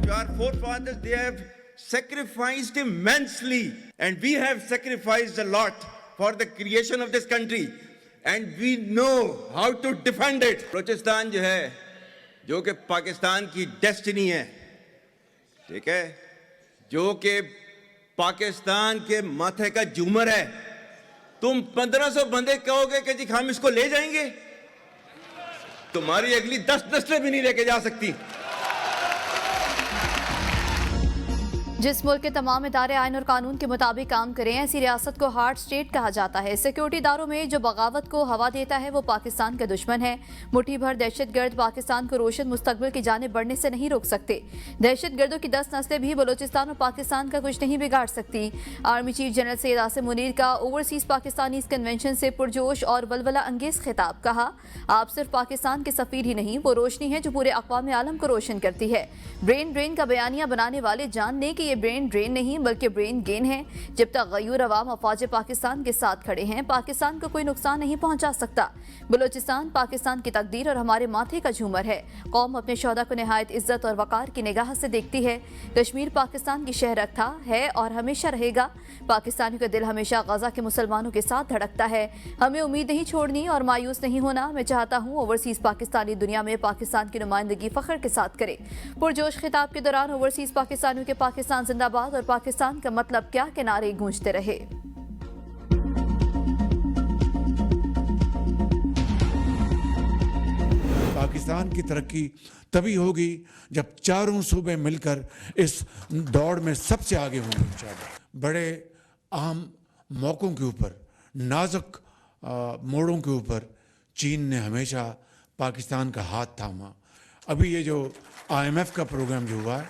Our forefathers, they have sacrificed immensely, and we have sacrificed a lot for the creation of this country, and we know how to defend it. Balochistan जो है, जो कि पाकिस्तान की destiny है, ठीक है, जो कि पाकिस्तान के माथे का झूमर है, तुम 1500 बंदे कहोगे कि जी हम इसको ले जाएंगे, तुम्हारी अगली 10 नस्लें भी नहीं लेके जा सकती। जिस मुल्क के तमाम इदारे आइन और कानून के मुताबिक काम करें, ऐसी रियासत को हार्ड स्टेट कहा जाता है। सिक्योरिटी इदारों में जो बगावत को हवा देता है वो पाकिस्तान का दुश्मन है। मुट्ठी भर दहशतगर्द पाकिस्तान को रोशन मुस्तकबिल की जानिब बढ़ने से नहीं रोक सकते। दहशतगर्दों की 10 नस्लें भी बलूचिस्तान और पाकिस्तान का कुछ नहीं बिगाड़ सकती। Army chief general Syed Asim Munir का ओवरसीज पाकिस्तानी कन्वेंशन से पुरजोश और वलवला अंगेज खिताब। कहा, आप सिर्फ पाकिस्तान के सफीर ही नहीं, वो रोशनी है जो पूरे अक़वाम आलम को रोशन करती है। ब्रेन ड्रेन का बयानिया बनाने वाले जान लें कि ये ब्रेन ड्रेन नहीं बल्कि ब्रेन गेन है। जब तक गयूर अवाम अफवाज पाकिस्तान के साथ खड़े हैं, पाकिस्तान को कोई नुकसान नहीं पहुंचा सकता। बलूचिस्तान पाकिस्तान की तकदीर और हमारे माथे का झूमर है। कौम अपने शोहदा को निहायत इज्जत और वकार की निगाह से देखती है। कश्मीर पाकिस्तान की शहरत था, है और हमेशा रहेगा। पाकिस्तानियों का दिल हमेशा गजा के मुसलमानों के साथ धड़कता है। हमें उम्मीद नहीं छोड़नी और मायूस नहीं होना। मैं चाहता हूँ ओवरसीज पाकिस्तानी दुनिया में पाकिस्तान की नुमाइंदगी फख्र के साथ करे। पुरजोश खिताब के दौरान ओवरसीज पाकिस्तानियों के पाकिस्तान जिंदाबाद और पाकिस्तान का मतलब क्या के नारे गूंजते रहे। पाकिस्तान की तरक्की तभी होगी जब चारों सूबे मिलकर इस दौड़ में सबसे आगे होंगे। बड़े अहम मौकों के ऊपर, नाजुक मोड़ों के ऊपर चीन ने हमेशा पाकिस्तान का हाथ थामा। अभी ये जो IMF का प्रोग्राम जो हुआ है,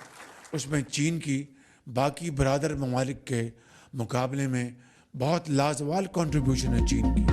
उसमें चीन की बाकी बरादर ममालिक के मुकाबले में बहुत लाजवाब कंट्रीब्यूशन है चीन की।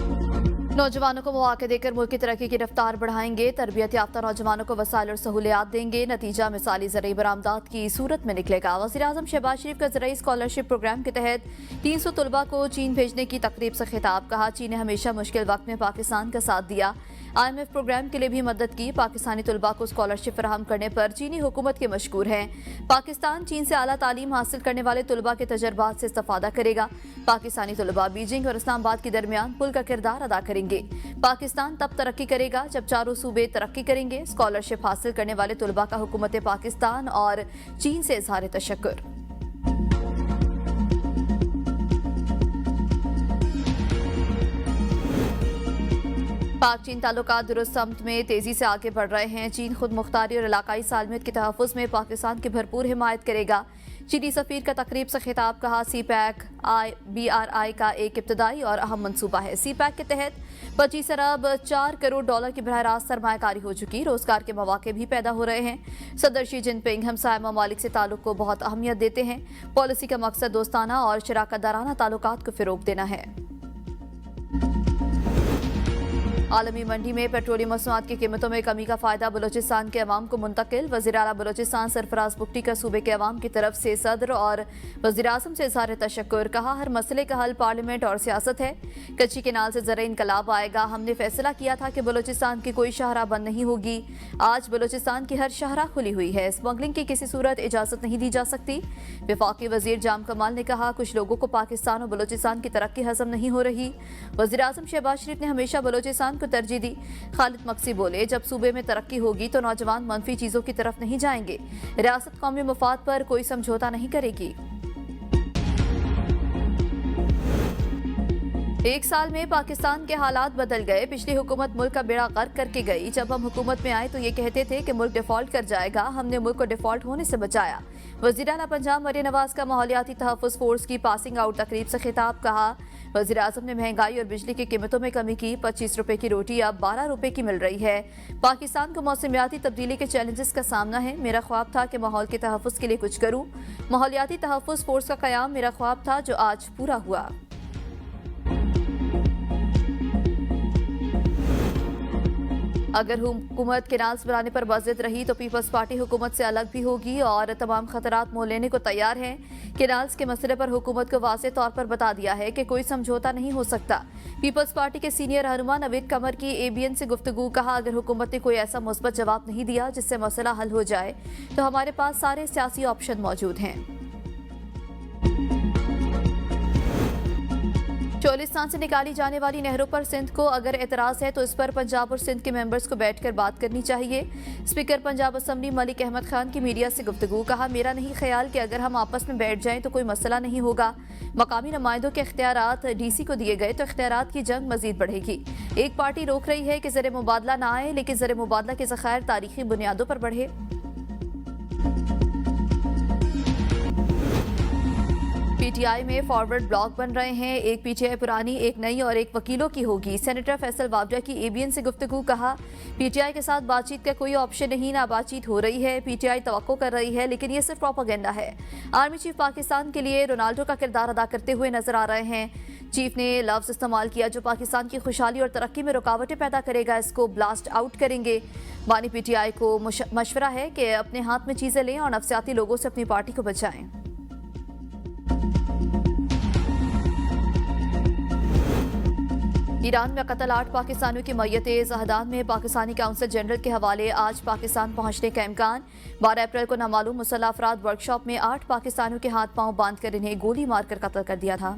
नौजवानों को मौके देकर मुल्क की तरक्की की रफ्तार बढ़ाएंगे। तरबियत याफ्ता नौजवानों को वसाइल और सहूलियात देंगे। नतीजा मिसाली ज़रई बरामदात की सूरत में निकलेगा। वज़ीर-ए-आज़म शहबाज शरीफ का ज़रई स्कॉलरशिप प्रोग्राम के तहत 300 तलबा को चीन भेजने की तकरीब से खिताब। कहा, चीन ने हमेशा मुश्किल वक्त में पाकिस्तान का साथ दिया। IMF प्रोग्राम के लिए भी मदद की। पाकिस्तानी तलबा को स्कॉलरशिप फराहम करने पर चीनी हुकूमत के मशकूर हैं। पाकिस्तान चीन से आला तालीम हासिल करने वाले तलबा के तजर्बात से इस्तेफादा करेगा। पाकिस्तानी तलबा बीजिंग और इस्लामाबाद के दरमियान पुल का किरदार अदा करेंगे। पाकिस्तान तब तरक्की करेगा जब चारों सूबे तरक्की करेंगे। स्कॉलरशिप हासिल करने वाले तलबा का हुकूमत पाकिस्तान और चीन से इजहार तशक्कुर। पाक चीन ताल्लुकात दुरुस्त समत में तेजी से आगे बढ़ रहे हैं। चीन खुद मुख्तारी और इलाकाई सालमियत के तहफ़्फ़ुज़ में पाकिस्तान की भरपूर हिमायत करेगा। चीनी सफ़ीर का तकरीब से खिताब। कहा, CPEC BRI का एक इब्तदाई और अहम मनसूबा है। CPEC के तहत 25 अरब 4 करोड़ डॉलर की बरह रास्त सरमायाकारी हो चुकी। रोजगार के मौके भी पैदा हो रहे हैं। सदर शी जिनपिंग हमसाया ममालिक से ताल्लुक को बहुत अहमियत देते हैं। पॉलिसी का मकसद दोस्ताना और शराकतदाराना ताल्लुकात को फ़रोग़ देना है। आलमी मंडी में पेट्रोलियम मसनूआत की कीमतों में कमी का फायदा बलूचिस्तान के अवाम को मुंतकिल। वज़ीर आला बलूचिस्तान सरफराज बुगटी का सूबे के अवाम की तरफ से सदर और वज़ीर आज़म से इज़हार तशक्कुर। कहा, हर मसले का हल पार्लियामेंट और सियासत है। कच्ची केनाल से ज़रा इनकलाब आएगा। हमने फैसला किया था कि बलूचिस्तान की कोई शाहराह बंद नहीं होगी। आज बलूचिस्तान की हर शाहराह खुली हुई है। स्मगलिंग की किसी सूरत इजाज़त नहीं दी जा सकती। वफाकी वज़ीर जाम कमाल ने कहा, कुछ लोगों को पाकिस्तान और बलूचिस्तान की तरक्की हज़म नहीं हो रही। वज़ीर आज़म शहबाज शरीफ ने हमेशा बलूचिस्तान को तरजीह दी। खालिद मक्सी बोले, जब सूबे में तरक्की होगी तो नौजवान मनफी चीजों की तरफ नहीं जाएंगे। रियासत कौमी मफाद पर कोई समझौता नहीं करेगी। एक साल में पाकिस्तान के हालात बदल गए। पिछली हुकूमत मुल्क का बेड़ा गर्क करके गई। जब हम हुकूमत में आए तो ये कहते थे कि मुल्क डिफॉल्ट कर जाएगा। हमने मुल्क को डिफॉल्ट होने से बचाया। वज़ीर आला पंजाब मरियम नवाज का माहौलियाती तहफ़्फ़ुज़ फोर्स की पासिंग आउट तकरीब से खिताब। कहा, वज़ीर आज़म ने महंगाई और बिजली की कीमतों में कमी की। 25 रुपए की रोटी अब 12 रुपए की मिल रही है। पाकिस्तान को मौसमियाती तब्दीली के चैलेंजेस का सामना है। मेरा ख्वाब था कि माहौल के तहफ़्फ़ुज़ के लिए कुछ करूँ। माहौलियाती तहफ़्फ़ुज़ फोर्स का क़याम मेरा ख्वाब था जो आज पूरा हुआ। अगर हुकूमत केनाल्स बनाने पर बज़िद रही तो पीपल्स पार्टी हुकूमत से अलग भी होगी और तमाम खतरात मोल लेने को तैयार है। केनाल्स के मसले पर हुकूमत को वाज़ेह तौर पर बता दिया है कि कोई समझौता नहीं हो सकता। पीपल्स पार्टी के सीनियर रहनुमा नवीद कमर की ABN से गुफ्तगू। कहा, अगर हुकूमत ने कोई ऐसा मुस्बत जवाब नहीं दिया जिससे मसला हल हो जाए तो हमारे पास सारे सियासी ऑप्शन मौजूद हैं। चोलिस्तान से निकाली जाने वाली नहरों पर सिंध को अगर एतराज़ है तो इस पर पंजाब और सिंध के मेंबर्स को बैठकर बात करनी चाहिए। स्पीकर पंजाब असम्बली मलिक अहमद खान की मीडिया से गुफ्तगू। कहा, मेरा नहीं ख्याल कि अगर हम आपस में बैठ जाएं तो कोई मसला नहीं होगा। मकामी नुमाइंदों के इख्तियारात DC को दिए गए तो इख्तियारात की जंग मजीद बढ़ेगी। एक पार्टी रोक रही है कि ज़र मुबादला ना आए, लेकिन ज़र मुबादला के ज़खायर तारीखी बुनियादों पर बढ़े। PTI में फॉरवर्ड ब्लॉक बन रहे हैं। एक PTI पुरानी, एक नई और एक वकीलों की होगी। सेनेटर फैसल वावडा की ABN से गुफ्तगू। कहा, PTI के साथ बातचीत का कोई ऑप्शन नहीं, ना बातचीत हो रही है। PTI तवक्को कर रही है, लेकिन ये सिर्फ प्रोपेगेंडा है। आर्मी चीफ पाकिस्तान के लिए रोनाल्डो का किरदार अदा करते हुए नजर आ रहे हैं। चीफ ने लफ्ज इस्तेमाल किया जो पाकिस्तान की खुशहाली और तरक्की में रुकावटें पैदा करेगा, इसको ब्लास्ट आउट करेंगे। बानी PTI को मशवरा है कि अपने हाथ में चीजें लें और नफसियाती लोगों से अपनी पार्टी को बचाएं। ईरान में कत्ल 8 पाकिस्तानियों की मैयतें। जहदान में पाकिस्तानी काउंसिल जनरल के हवाले आज पाकिस्तान पहुंचने का इम्कान। 12 अप्रैल को नामालूम मुसल्लह अफराद वर्कशॉप में 8 पाकिस्तानियों के हाथ पांव बांधकर इन्हें गोली मारकर कत्ल कर दिया था।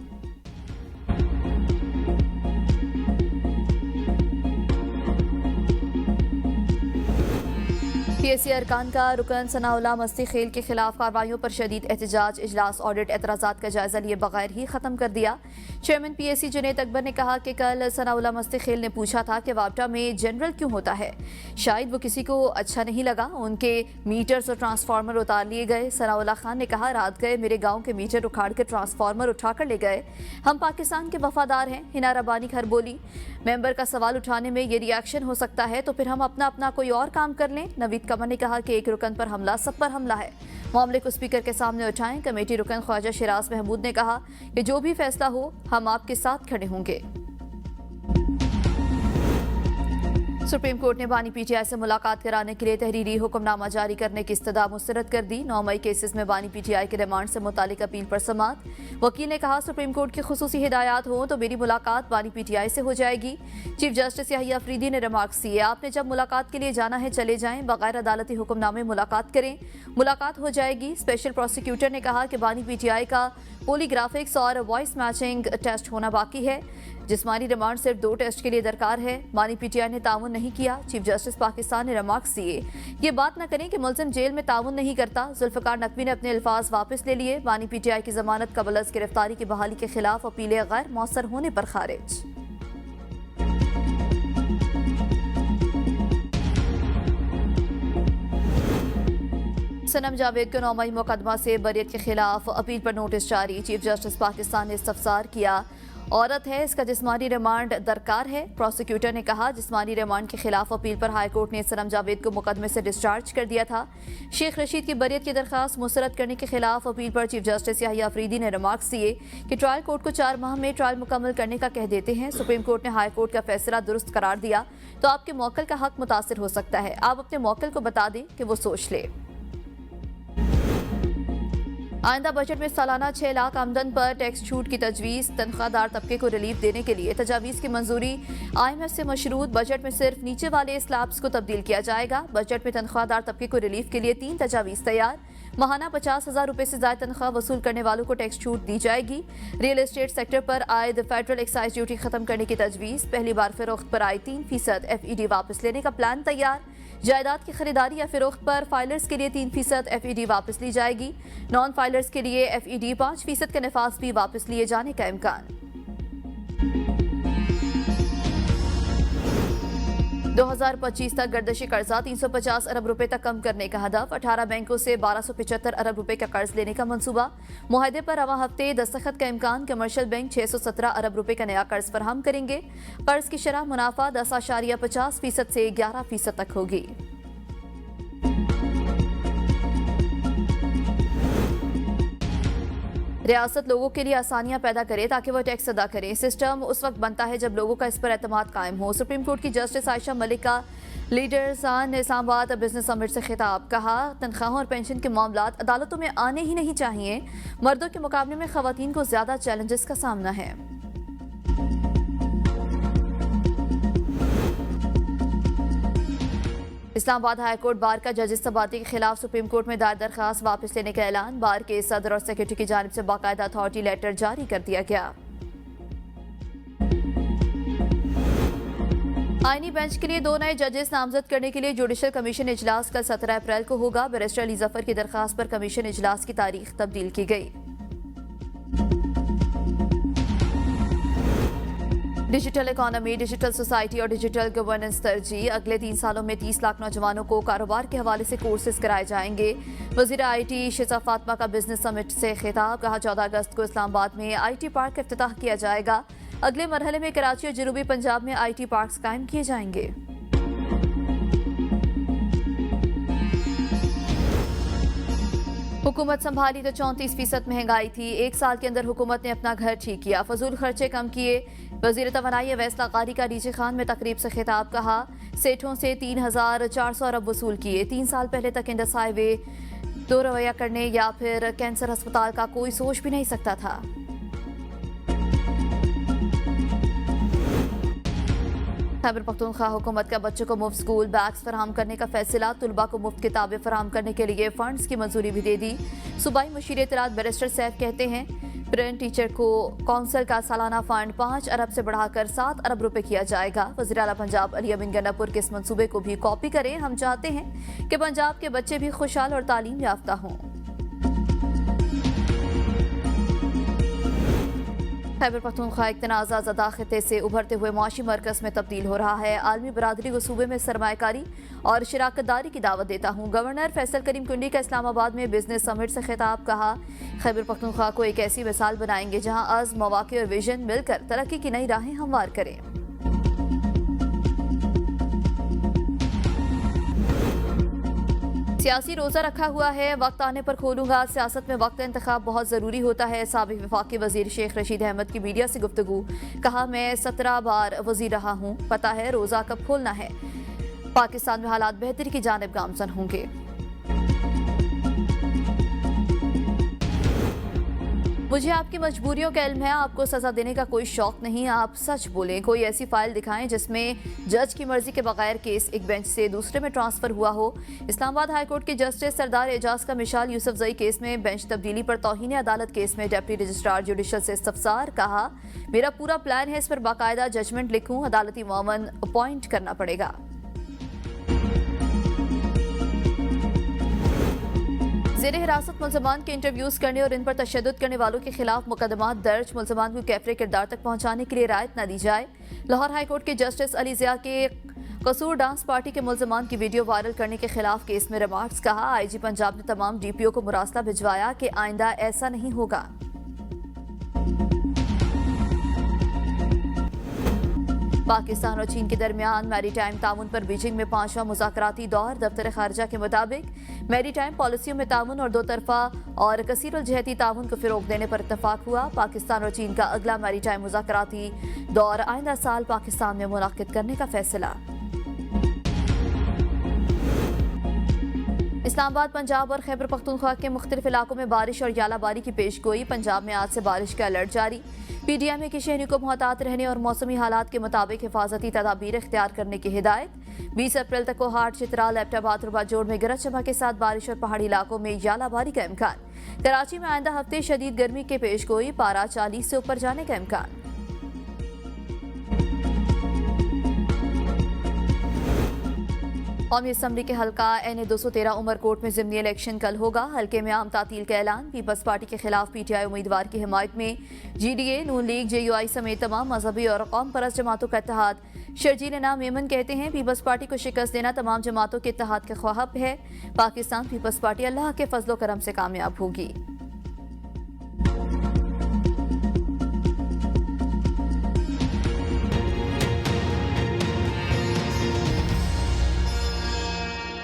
PAC अरकान का रुकन सनाउल्लाह मस्ती खेल के खिलाफ कार्रवाइयों पर शदीद एहतजाज। इजलास ऑडिट एतराज़ात का जायजा लिए बगैर ही खत्म कर दिया। चेयरमैन PAC जुनैद अकबर ने कहा कि कल सनाउल्लाह मस्ती खेल ने पूछा था कि वापटा में जनरल क्यों होता है। शायद वो किसी को अच्छा नहीं लगा। उनके मीटर्स और ट्रांसफार्मर उतार लिए गए। सनाउल्लाह खान ने कहा, रात गए मेरे गाँव के मीटर उखाड़ कर ट्रांसफार्मर उठाकर ले गए। हम पाकिस्तान के वफादार हैं। हिना रब्बानी खैर बोली, मेंबर का सवाल उठाने में ये रिएक्शन हो सकता है तो फिर हम अपना अपना कोई और काम कर लें। नवीद कमर ने कहा कि एक रुकन पर हमला सब पर हमला है, मामले को स्पीकर के सामने उठाएं। कमेटी रुकन ख्वाजा शिराज महमूद ने कहा कि जो भी फैसला हो हम आपके साथ खड़े होंगे। सुप्रीम कोर्ट ने बानी PTI से मुलाकात कराने के लिए तहरीरी हुक्मनामा जारी करने की इस्तदा मुस्तरद कर दी। 9 मई केसेस में बानी PTI के रिमांड से मुतालिक अपील पर समात। वकील ने कहा, सुप्रीम कोर्ट की खुसूसी हिदायत हो तो मेरी मुलाकात बानी PTI से हो जाएगी। चीफ जस्टिस याहिया अफरीदी ने रिमार्क्स दिए, आपने जब मुलाकात के लिए जाना है चले जाएं, बगैर अदालती हुक्मनामे मुलाकात करें, मुलाकात हो जाएगी। स्पेशल प्रोसिक्यूटर ने कहा कि बानी PTI का पॉलीग्राफिक्स और वॉइस मैचिंग टेस्ट होना बाकी है। जिस्मानी रिमांड सिर्फ 2 टेस्ट के लिए दरकार है। बानी PTI ने ताउन नहीं किया। चीफ जस्टिस पाकिस्तान ने रिमार्क्स दिए, ये बात न करें कि मुलजिम जेल में ताउन नहीं करता। जुल्फकार नकवी ने अपने अल्फाज वापस ले लिए। बानी PTI की जमानत कबल अज़ गिरफ्तारी की बहाली के खिलाफ अपीलें गैर मौसर होने पर खारिज। सनम जावेद को 9 मई मुकदमा से बरियत के खिलाफ अपील पर नोटिस जारी। चीफ जस्टिस पाकिस्तान ने इस्तफसार किया, औरत है, इसका जिस्मानी रिमांड दरकार है। प्रोसिक्यूटर ने कहा, जिस्मानी रिमांड के खिलाफ अपील पर हाई कोर्ट ने सनम जावेद को मुकदमे से डिस्चार्ज कर दिया था। शेख रशीद की बरियत की दरखास्त मुस्तरद करने के खिलाफ अपील पर चीफ जस्टिस याहिया अफरीदी ने रिमार्क्स दिए कि ट्रायल कोर्ट को 4 माह में ट्रायल मुकम्मल करने का कह देते हैं। सुप्रीम कोर्ट ने हाई कोर्ट का फैसला दुरुस्त करार दिया तो आपके मौक्किल का हक मुतासिर हो सकता है। आप अपने मौक्किल को बता दें कि वो सोच ले। आइंदा बजट में सालाना 6 लाख आमदन पर टैक्स छूट की तजवीज़। तनख्वाहदार तबके को रिलीफ देने के लिए तजावीज़ की मंजूरी। IMF से मशरूत बजट में सिर्फ नीचे वाले स्लैब्स को तब्दील किया जाएगा। बजट में तनख्वाहदार तबके को रिलीफ के लिए 3 तजावीज़ तैयार। महाना 50,000 रुपये से ज़्यादा तनख्वाह वसूल करने वालों को टैक्स छूट दी जाएगी। रियल एस्टेट सेक्टर पर आयद फेडरल एक्साइज ड्यूटी खत्म करने की तजवीज़। पहली बार फरोख्त पर आए 3% FED वापस लेने का प्लान तैयार। जायदाद की खरीदारी या फिरोख्त पर फाइलर्स के लिए 3% FED वापस ली जाएगी। नॉन फाइलर्स के लिए FED 5% के नफाज भी वापस लिए जाने का इम्कान। 2025 तक गर्दिशी कर्जा 350 अरब रुपए तक कम करने का हदफ। 18 बैंकों से 1275 अरब रुपए का कर्ज लेने का मंसूबा। मुआहदे पर रवा हफ्ते दस्तखत का इम्कान। कमर्शियल बैंक 617 अरब रुपए का नया कर्ज फराहम करेंगे। कर्ज की शरह मुनाफा 10.50% से 11% तक होगी। रियासत लोगों के लिए आसानियां पैदा करे ताकि वह टैक्स अदा करें। सिस्टम उस वक्त बनता है जब लोगों का इस पर एतमाद कायम हो। सुप्रीम कोर्ट की जस्टिस आयशा मलिक का लीडर्स ने इस्लामाबाद बिजनेस समिट से खिताब, कहा तनख्वाहों और पेंशन के मामलात अदालतों में आने ही नहीं चाहिए। मर्दों के मुकाबले में खवातीन को ज्यादा चैलेंजेस का सामना है। इस्लामाबाद हाई कोर्ट बार का जजेस तबादले के खिलाफ सुप्रीम कोर्ट में दायर दरखास्त वापस लेने का ऐलान। बार के सदर और सेक्रेटरी की जानिब से बाकायदा अथॉरिटी लेटर जारी कर दिया गया। आईनी बेंच के लिए 2 नए जजेस नामजद करने के लिए जुडिशल कमीशन इजलास कल 17 अप्रैल को होगा। बैरिस्टर अली जफर की दरखास्त पर कमीशन इजलास की तारीख तब्दील की गई। डिजिटल इकोनॉमी, डिजिटल सोसाइटी और डिजिटल गवर्नेंस तरजीह। अगले 3 सालों में 30 लाख नौजवानों को कारोबार के हवाले से कोर्सेज कराए जाएंगे। वज़ीर IT शिजा फातिमा का बिजनेस समिट से खिताब, कहा 14 अगस्त को इस्लामाबाद में IT पार्क का इफ्तिताह किया जाएगा। अगले मरहले में कराची और जनूबी पंजाब में IT पार्क्स कायम किए जाएंगे। हुकूमत संभाली तो 34% महंगाई थी। 1 साल के अंदर हुकूमत ने अपना घर ठीक किया, फजूल खर्चे कम किए। वजीर तवानाई अवैस लकारी का डीजे खान में तकरीब से खिताब, कहा सेठों से 3400 अरब वसूल किए। 3 साल पहले तक इंडस हाईवे 2 रवैया करने या फिर कैंसर अस्पताल का कोई सोच भी नहीं सकता था। खैबर पख्तूनख्वा हुकूमत का बच्चों को मुफ्त स्कूल बैग्स फराहम करने का फैसला। तुलबा को मुफ्त किताबें फराहम करने के लिए फंड्स की मंजूरी भी दे दी। सूबाई मुशीर इत्तलात बैरिस्टर सैफ कहते हैं प्रिंट टीचर को कौंसल का सालाना फंड 5 अरब से बढ़ाकर 7 अरब रुपए किया जाएगा। वज़ीर आला पंजाब अली अमीन गन्नापुर के इस मंसूबे को भी कॉपी करें। हम चाहते हैं कि पंजाब के बच्चे भी खुशहाल और तालीम याफ्ता हों। खैबर पख्तूनख्वा एक तनाज़ा ज़दा खित्ते से उभरते हुए माशी मरकज़ में तब्दील हो रहा है। आलमी बरादरी को सूबे में सरमायाकारी और शराकतदारी की दावत देता हूँ। गवर्नर फैसल करीम कुंडी का इस्लामाबाद में बिजनेस समिट से खिताब, कहा खैबर पख्तूनख्वा को एक ऐसी मिसाल बनाएंगे जहाँ अज़्म, मौक़े और विजन मिलकर तरक्की की नई राहें हमवार करें। सियासी रोजा रखा हुआ है, वक्त आने पर खोलूंगा। सियासत में वक्त इंतखाब बहुत ज़रूरी होता है। साबिक़ वफाकी वज़ीर शेख रशीद अहमद की मीडिया से गुफ्तगू, कहा मैं 17 बार वज़ीर रहा हूँ, पता है रोज़ा कब खोलना है। पाकिस्तान में हालात बेहतरी की जानिब गामज़न होंगे। मुझे आपकी मजबूरियों का इल्म है, आपको सजा देने का कोई शौक नहीं। आप सच बोलें, कोई ऐसी फाइल दिखाएं जिसमें जज की मर्जी के बगैर केस एक बेंच से दूसरे में ट्रांसफर हुआ हो। इस्लामाबाद हाई कोर्ट के जस्टिस सरदार एजाज का मिशाल यूसुफजई केस में बेंच तब्दीली पर तौहीन अदालत केस में डिप्टी रजिस्ट्रार जुडिशल से इस्तफसार, कहा मेरा पूरा प्लान है, इस पर बाकायदा जजमेंट लिखूं, अदालती मामन अपॉइंट करना पड़ेगा। ज़ेरे हिरासत मुल्ज़मान के इंटरव्यूज करने और इन पर तशद्दुद करने वालों के खिलाफ मुकदमात दर्ज। मुल्ज़मान को कैफरे किरदार तक पहुंचाने के लिए रायत न दी जाए। लाहौर हाई कोर्ट के जस्टिस अली ज़िया के कसूर डांस पार्टी के मुल्ज़मान की वीडियो वायरल करने के खिलाफ केस में रिमार्क्स, कहा IG पंजाब ने तमाम DPO को मुरासला भिजवाया कि आइंदा ऐसा नहीं होगा। पाकिस्तान और चीन के दरमियान मैरीटाइम ताउन पर बीजिंग में 5वां मुज़ाकराती दौर। दफ्तर खारजा के मुताबिक मैरीटाइम पॉलिसियों में ताउन और 2 तरफा और कसीरुल जहती ताउन को फ़रोग़ देने पर इत्तफाक हुआ। पाकिस्तान और चीन का अगला मैरीटाइम मुज़ाकराती दौर आइंदा साल पाकिस्तान में मुनक़्क़िद करने का फैसला। इस्लामाबाद, पंजाब और खैबर पख्तूनख्वा के मुख्तलिफ इलाकों में बारिश और यालाबारी की पेशगोई। पंजाब में आज से बारिश का अलर्ट जारी। PDMA के शहरी को मोहतात रहने और मौसमी हालात के मुताबिक हिफाजती तदाबीर इख्तियार करने की हिदायत। 20 अप्रैल तक कोहाट, चित्राल, एबटाबाद और बाजोड़ में गरज चमक के साथ बारिश और पहाड़ी इलाकों में यालाबारी का इम्कान। कराची में आइंदा हफ्ते शदीद गर्मी के पेशगोई, पारा 40 से ऊपर जाने का इम्कान। कौमी असम्बली के हल्का NA 213 उमरकोट में ज़िमनी इलेक्शन कल होगा। हल्के में आम तातील का ऐलान। पीपल्स पार्टी के खिलाफ PTI उम्मीदवार की हिमायत में GDA, नून लीग, JUI समेत तमाम मजहबी और कौम परस्त जमातों का इत्तेहाद। शर्जील इनाम मेमन कहते हैं पीपल्स पार्टी को शिकस्त देना तमाम जमातों के इत्तेहाद के ख्वाब है। पाकिस्तान पीपल्स पार्टी अल्लाह के फजलो करम से कामयाब होगी।